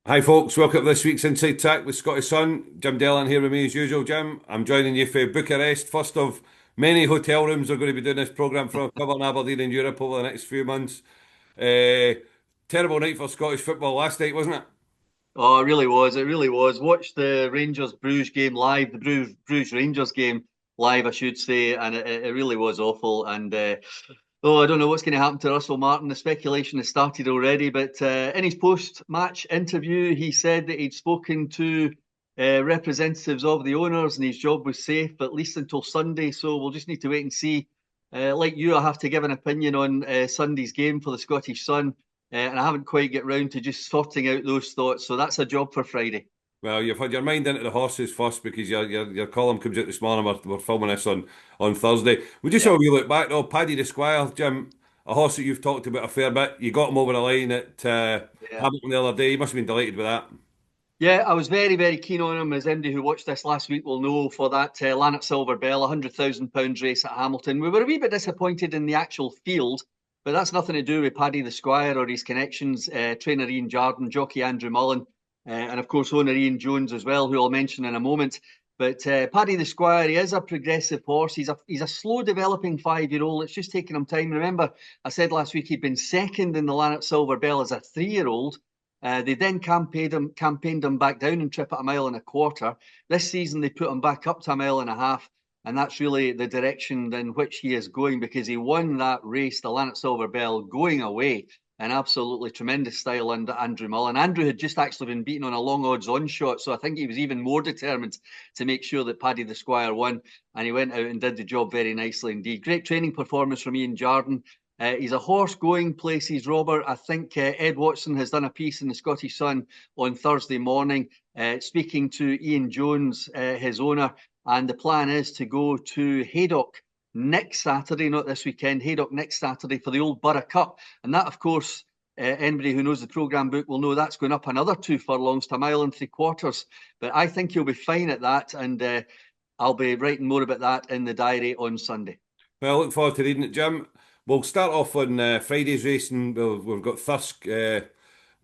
Hi folks, welcome to this week's Inside Track with Scottish Sun. Jim Delahunt here with me as usual, Jim. I'm joining you for Bucharest, first of many hotel rooms. We're going to be doing this programme from a cover in Aberdeen in Europe over the next few months. Uh, Terrible night for Scottish football last night, wasn't it? Oh, it really was. It really was. Watched the Rangers Bruges game live, the Bruges Rangers game live, I should say, and it really was awful. And I don't know what's going to happen to Russell Martin. The speculation has started already, but in his post-match interview, he said that he'd spoken to representatives of the owners and his job was safe, at least until Sunday. So we'll just need to wait and see. Like you, I have to give an opinion on Sunday's game for the Scottish Sun. And I haven't quite get round to just sorting out those thoughts. So that's a job for Friday. Well, you've had your mind into the horses first because your column comes out this morning. We're filming this on Thursday. We just Yeah. have a wee look back though. Paddy the Squire, Jim, a horse that you've talked about a fair bit. You got him over the line at Yeah. Hamilton the other day. You must have been delighted with that. Yeah, I was very, very keen on him, as anybody who watched this last week will know, for that Lanark Silver Bell, £100,000 race at Hamilton. We were a wee bit disappointed in the actual field, but that's nothing to do with Paddy the Squire or his connections. Trainer Ian Jarden, jockey Andrew Mullen, and of course owner Ian Jones as well, who I'll mention in a moment. But Paddy the Squire, he is a progressive horse. He's a slow developing 5-year-old. It's just taking him time. Remember, I said last week he'd been second in the Lanark Silver Bell as a 3-year-old. They then campaigned him back down and trip at a mile and a quarter. This season, they put him back up to a mile and a half. And that's really the direction in which he is going, because he won that race, the Lanark Silver Bell, going away in absolutely tremendous style under Andrew Mullen. Andrew had just actually been beaten on a long odds on shot, so I think he was even more determined to make sure that Paddy the Squire won. And he went out and did the job very nicely indeed. Great training performance from Ian Jarden. He's a horse going places, Robert. I think Ed Watson has done a piece in the Scottish Sun on Thursday morning, speaking to Ian Jones, his owner, and the plan is to go to Haydock next Saturday, not this weekend, Haydock next Saturday for the Old Borough Cup. And that, of course, anybody who knows the programme book will know that's going up another 2 furlongs to a mile and 3/4. But I think he'll be fine at that, and I'll be writing more about that in the diary on Sunday. Well, I look forward to reading it, Jim. We'll start off on Friday's racing. We've got Thirsk, where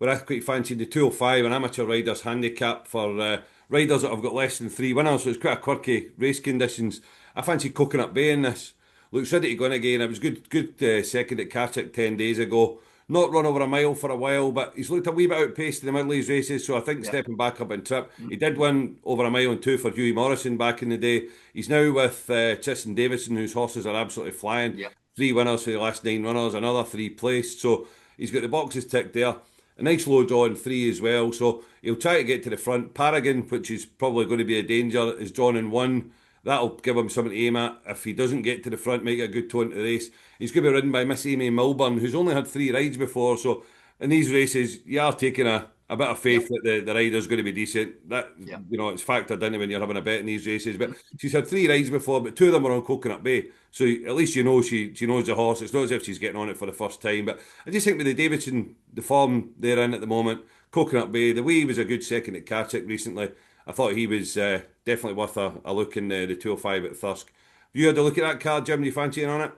I quite fancy the 205, an amateur rider's handicap for riders that have got less than 3 winners. So it's quite a quirky race conditions. I fancy Coconut Bay in this. Looks ready to go in again. It was good second at Cartick 10 days ago. Not run over a mile for a while, but he's looked a wee bit outpaced in the middle of his races. So I think Yeah. stepping back up in trip, he did win over a mile and two for Hughie Morrison back in the day. He's now with Tristan Davison, whose horses are absolutely flying. Yeah. 3 winners for the last 9 runners, another three placed. So he's got the boxes ticked there. A nice low draw in three as well. So he'll try to get to the front. Paragon, which is probably going to be a danger, is drawn in one. That'll give him something to aim at. If he doesn't get to the front, make it a good tone to the race. He's going to be ridden by Miss Amy Milburn, who's only had 3 rides before. So in these races, you are taking a bit of Yeah. faith that the rider's going to be decent. That Yeah. it's factored in when you're having a bet in these races. But she's had 3 rides before, but two of them were on Coconut Bay. So at least you know she knows the horse. It's not as if she's getting on it for the first time. But I just think with the Davidson, the form they're in at the moment, Coconut Bay, the way he was a good second at Cartick recently, I thought he was definitely worth a look in the 205 at Thirsk. You had a look at that card, Jim. Do you fancy in on it?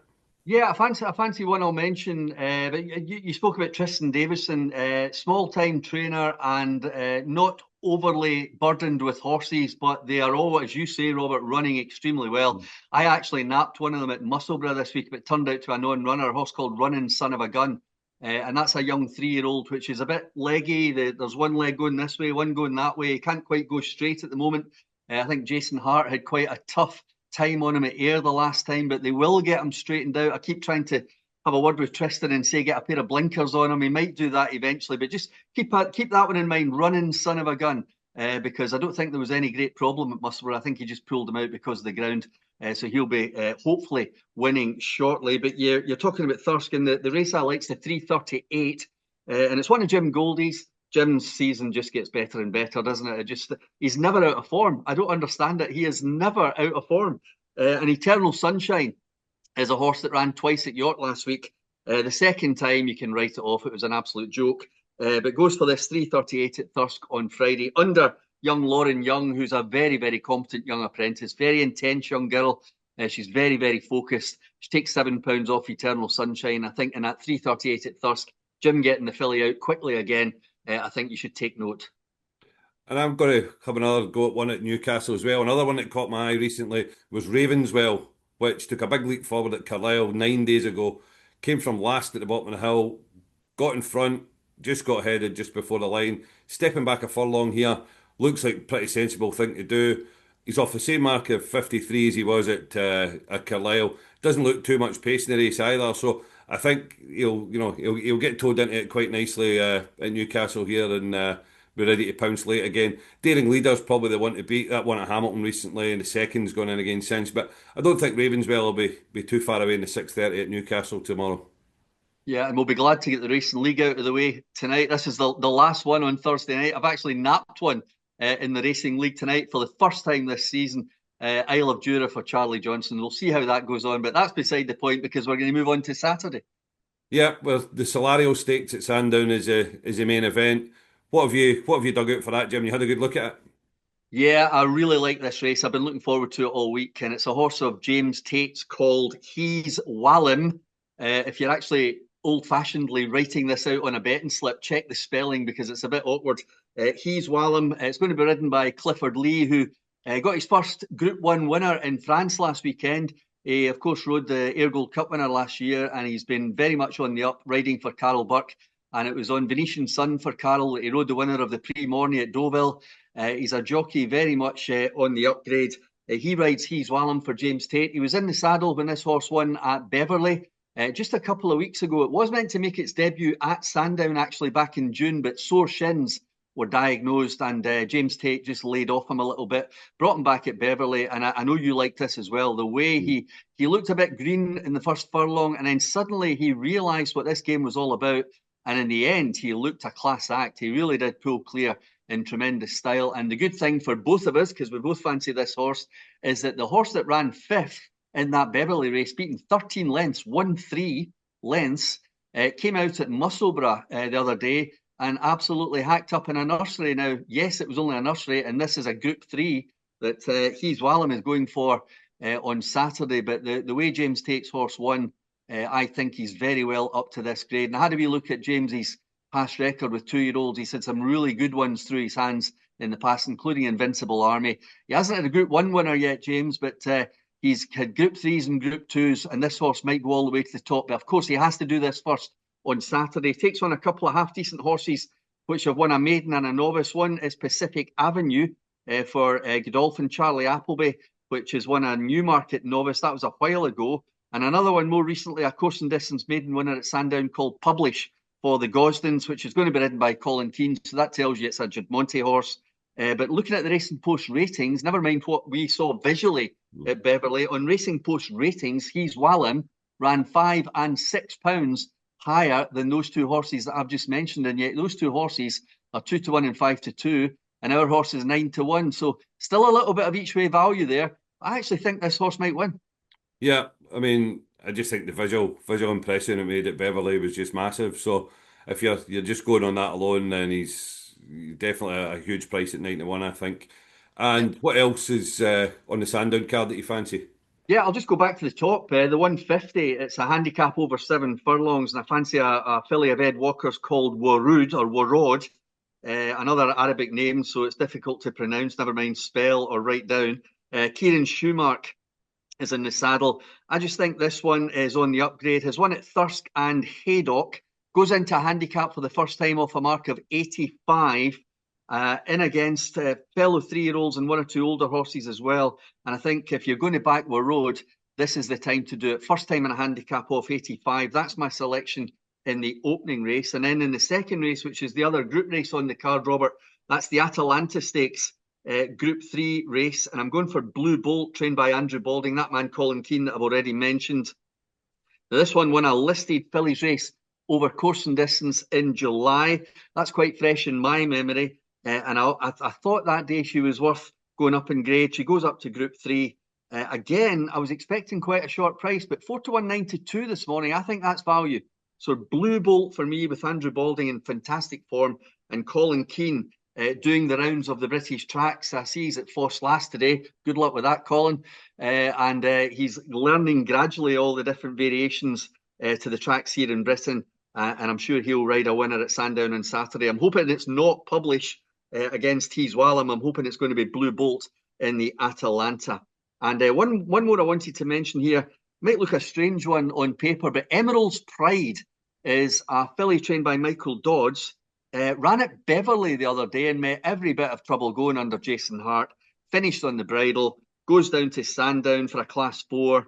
Yeah, I fancy one I'll mention. But you spoke about Tristan Davison, small time trainer and not overly burdened with horses, but they are all, as you say, Robert, running extremely well. I actually napped one of them at Musselburgh this week, but it turned out to be a non-runner, a horse called Running Son of a Gun. And that's a young 3-year-old, which is a bit leggy. There's one leg going this way, one going that way. He can't quite go straight at the moment. I think Jason Hart had quite a tough time on him at Ayr the last time, but they will get him straightened out. I keep trying to have a word with Tristan and say get a pair of blinkers on him. He might do that eventually, but just keep that one in mind. Running Son of a Gun, because I don't think there was any great problem at Musselburgh. I think he just pulled him out because of the ground. So he'll be hopefully winning shortly. But you're talking about Thirsk, and the race I like is the 3:38, and it's one of Jim Goldie's. Jim's season just gets better and better, doesn't it? He's never out of form. I don't understand it. He is never out of form. And Eternal Sunshine is a horse that ran twice at York last week. The second time you can write it off. It was an absolute joke. But goes for this 3:38 at Thirsk on Friday under young Lauren Young, who's a very, very competent young apprentice, very intense young girl. She's very, very focused. She takes £7 off Eternal Sunshine. I think in that 3:38 at Thirsk, Jim getting the filly out quickly again. I think you should take note. And I'm going to have another go at one at Newcastle as well. Another one that caught my eye recently was Ravenswell, which took a big leap forward at Carlisle 9 days ago. Came from last at the bottom of the hill, got in front, just got headed just before the line. Stepping back a furlong here looks like a pretty sensible thing to do. He's off the same mark of 53 as he was at Carlisle. Doesn't look too much pace in the race either. So I think he'll get towed into it quite nicely at Newcastle here and be ready to pounce late again. Daring Leader's probably the one to beat. That one at Hamilton recently, and the second's gone in again since. But I don't think Ravenswell will be too far away in the 6:30 at Newcastle tomorrow. Yeah, and we'll be glad to get the racing league out of the way tonight. This is the last one on Thursday night. I've actually napped one in the racing league tonight for the first time this season. Isle of Jura for Charlie Johnson. We'll see how that goes on, but that's beside the point because we're going to move on to Saturday. Yeah, well, the Solario Stakes at Sandown is the main event. What have you dug out for that, Jim? You had a good look at it. Yeah, I really like this race. I've been looking forward to it all week, and it's a horse of James Tate's called He's Wallam. If you're actually old-fashionedly writing this out on a betting slip, check the spelling because it's a bit awkward. He's Wallam. It's going to be ridden by Clifford Lee, who got his first Group 1 winner in France last weekend. He, of course, rode the Air Gold Cup winner last year, and he's been very much on the up, riding for Carol Burke. And it was on Venetian Sun for Carol that he rode the winner of the Prix Morny at Deauville. He's a jockey very much on the upgrade. He rides He's Wallam for James Tate. He was in the saddle when this horse won at Beverley just a couple of weeks ago. It was meant to make its debut at Sandown actually back in June, but sore shins were diagnosed and James Tate just laid off him a little bit, brought him back at Beverley. And I know you liked this as well. The way he looked a bit green in the first furlong, and then suddenly he realised what this game was all about. And in the end, he looked a class act. He really did pull clear in tremendous style. And the good thing for both of us, because we both fancy this horse, is that the horse that ran fifth in that Beverley race, beaten 13 lengths, won 3 lengths, came out at Musselburgh the other day and absolutely hacked up in a nursery. Now, yes, it was only a nursery, and this is a Group 3 that He's Wallam is going for on Saturday. But the way James Tate's horse won, I think he's very well up to this grade. And I had a wee look at James's past record with 2-year-olds. He's had some really good ones through his hands in the past, including Invincible Army. He hasn't had a Group 1 winner yet, James, but he's had Group 3s and Group 2s, and this horse might go all the way to the top. But of course, he has to do this first on Saturday. Takes on a couple of half-decent horses, which have won a maiden and a novice. One is Pacific Avenue for Godolphin Charlie Appleby, which has won a Newmarket novice. That was a while ago. And another one more recently, a course and distance maiden winner at Sandown called Publish for the Gosdens, which is going to be ridden by Colin Keane. So that tells you it's a Juddmonte horse. But looking at the Racing Post ratings, never mind what we saw visually at Beverley, on Racing Post ratings, He's Wallam ran £5 and £6 higher than those two horses that I've just mentioned. And yet those two horses are 2-1 and 5-2. And our horse is 9-1. So still a little bit of each way value there. I actually think this horse might win. Yeah, I mean, I just think the visual impression it made at Beverley was just massive. So if you're just going on that alone, then he's definitely a huge price at 9-1, I think. And what else is on the Sandown card that you fancy? Yeah, I'll just go back to the top. The 150, it's a handicap over 7 furlongs, and I fancy a filly of Ed Walker's called Warud or Warod, another Arabic name, so it's difficult to pronounce, never mind spell or write down. Kieran Schumark is in the saddle. I just think this one is on the upgrade. Has won at Thirsk and Haydock. Goes into a handicap for the first time off a mark of 85. In against fellow 3-year-olds and 1 or 2 older horses as well. And I think if you're going to back Road, this is the time to do it. First time in a handicap off 85. That's my selection in the opening race. And then in the second race, which is the other group race on the card, Robert, that's the Atalanta Stakes Group 3 race. And I'm going for Blue Bolt, trained by Andrew Balding, that man Colin Keane that I've already mentioned. Now, this one won a listed fillies race over course and distance in July. That's quite fresh in my memory. And I thought that day she was worth going up in grade. She goes up to Group 3. Again, I was expecting quite a short price, but 4-1.92 this morning. I think that's value. So Blue Bolt for me with Andrew Balding in fantastic form and Colin Keane doing the rounds of the British tracks. I see he's at Foss last today. Good luck with that, Colin. And he's learning gradually all the different variations to the tracks here in Britain. and I'm sure he'll ride a winner at Sandown on Saturday. I'm hoping it's not Publish against Tees Wallam. I'm hoping it's going to be Blue Bolt in the Atalanta. And one more I wanted to mention here, might look a strange one on paper, but Emerald's Pride is a filly trained by Michael Dodds. Ran at Beverley the other day and met every bit of trouble going under Jason Hart. Finished on the bridle, goes down to Sandown for a Class 4.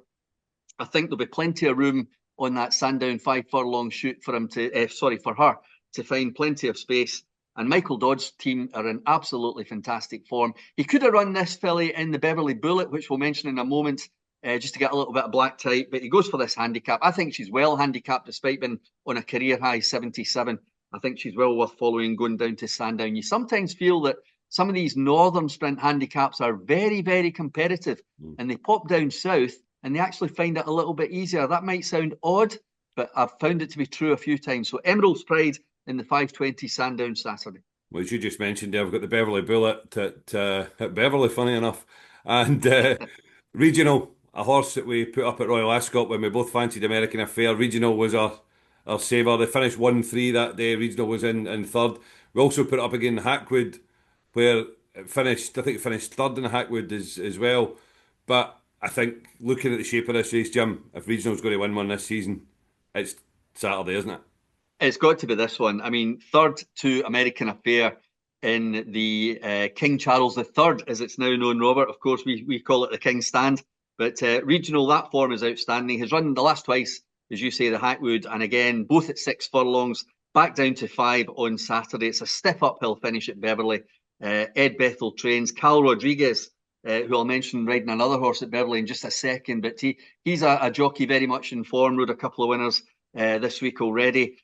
I think there'll be plenty of room on that Sandown 5 furlong shoot for him to, for her to find plenty of space. And Michael Dodd's team are in absolutely fantastic form. He could have run this filly in the Beverley Bullet, which we'll mention in a moment, just to get a little bit of black type, but he goes for this handicap. I think she's well handicapped despite being on a career high 77. I think she's well worth following going down to Sandown. You sometimes feel that some of these northern sprint handicaps are very, very competitive, and they pop down south and they actually find it a little bit easier. That might sound odd, but I've found it to be true a few times. So Emerald's Pride in the 5:20 Sandown Saturday. Well, as you just mentioned, I've got the Beverley Bullet at Beverley, funny enough. And Regional, a horse that we put up at Royal Ascot when we both fancied American Affair. Regional was our saver. They finished 1-3 that day. Regional was in third. We also put it up again in Hackwood, where it finished, I think it finished third in Hackwood as well. But I think looking at the shape of this race, Jim, if Regional's going to win one this season, it's Saturday, isn't it? It's got to be this one. I mean, third to American Affair in the King Charles III, as it's now known, Robert. Of course, we call it the King's Stand. But Regional, that form is outstanding. Has run the last twice, as you say, the Hackwood, and again, both at 6 furlongs, back down to 5 on Saturday. It's a stiff uphill finish at Beverley. Ed Bethel trains. Cal Rodriguez, who I'll mention riding another horse at Beverley in just a second, but he's a jockey very much in form, rode a couple of winners this week already.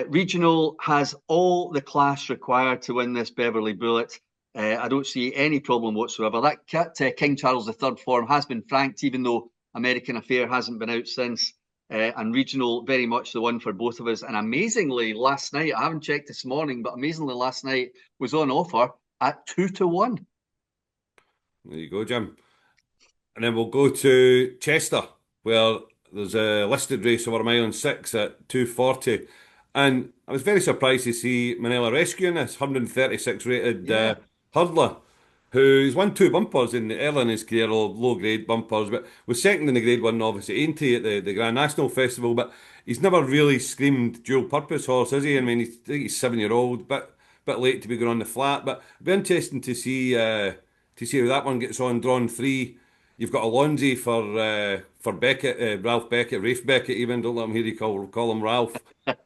Regional has all the class required to win this Beverley Bullet. I don't see any problem whatsoever. That King Charles III form has been franked, even though American Affair hasn't been out since. And Regional, very much the one for both of us. And amazingly, last night, I haven't checked this morning, but amazingly, last night was on offer at 2-1. There you go, Jim. And then we'll go to Chester, where there's a listed race over a mile and 6 at 2:40. And I was very surprised to see Manila rescuing this 136 rated hurdler, who's won 2 bumpers early in his career, low grade bumpers, but was second in the grade one, obviously, ain't he, at the Grand National Festival. But he's never really screamed dual purpose horse, is he? I mean, I think he's 7-year-old, bit late to be going on the flat, but it'd be interesting to see how that one gets on. Drawn 3. You've got Alonzi for Beckett, Ralph Beckett, Rafe Beckett even, don't let him hear you call him Ralph.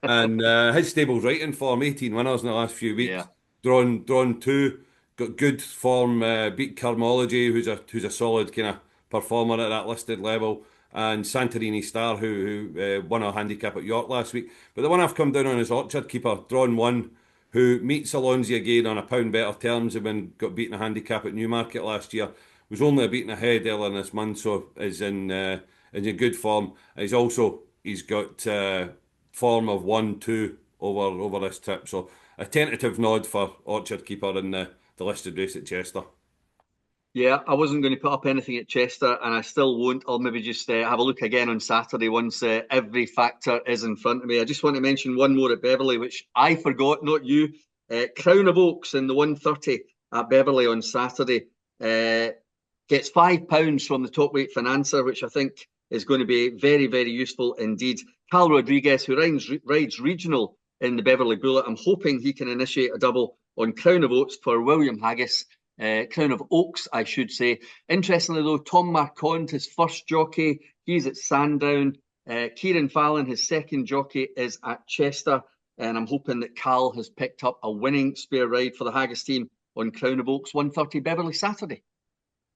And his stable's right in form, 18 winners in the last few weeks. Yeah. Drawn 2, got good form, beat Carmology, who's a solid kind of performer at that listed level, and Santorini Star, who won a handicap at York last week. But the one I've come down on is Orchard Keeper, drawn 1, who meets Alonzi again on a pound better terms than when got beaten a handicap at Newmarket last year. Was only a beaten ahead earlier in this month, so is in good form. He's got form of 1-2 over this trip. So a tentative nod for Orchard Keeper in the listed race at Chester. Yeah, I wasn't going to put up anything at Chester, and I still won't. I'll maybe just have a look again on Saturday once every factor is in front of me. I just want to mention one more at Beverley, which I forgot, not you. Crown of Oaks in the 130 at Beverley on Saturday. Gets £5 from the top weight financer, which I think is going to be very, very useful indeed. Cal Rodriguez, who rides Regional in the Beverley Bullet, I'm hoping he can initiate a double on Crown of Oaks for William Haggis. Crown of Oaks, I should say. Interestingly, though, Tom Marquand, his first jockey, he's at Sandown. Kieran Fallon, his second jockey, is at Chester. And I'm hoping that Cal has picked up a winning spare ride for the Haggis team on Crown of Oaks, 1:30 Beverley Saturday.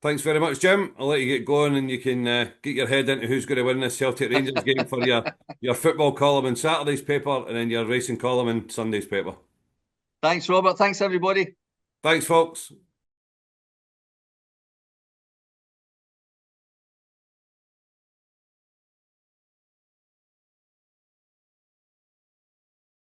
Thanks very much, Jim. I'll let you get going and you can get your head into who's going to win this Celtic Rangers game for your football column in Saturday's paper and then your racing column in Sunday's paper. Thanks, Robert. Thanks, everybody. Thanks, folks.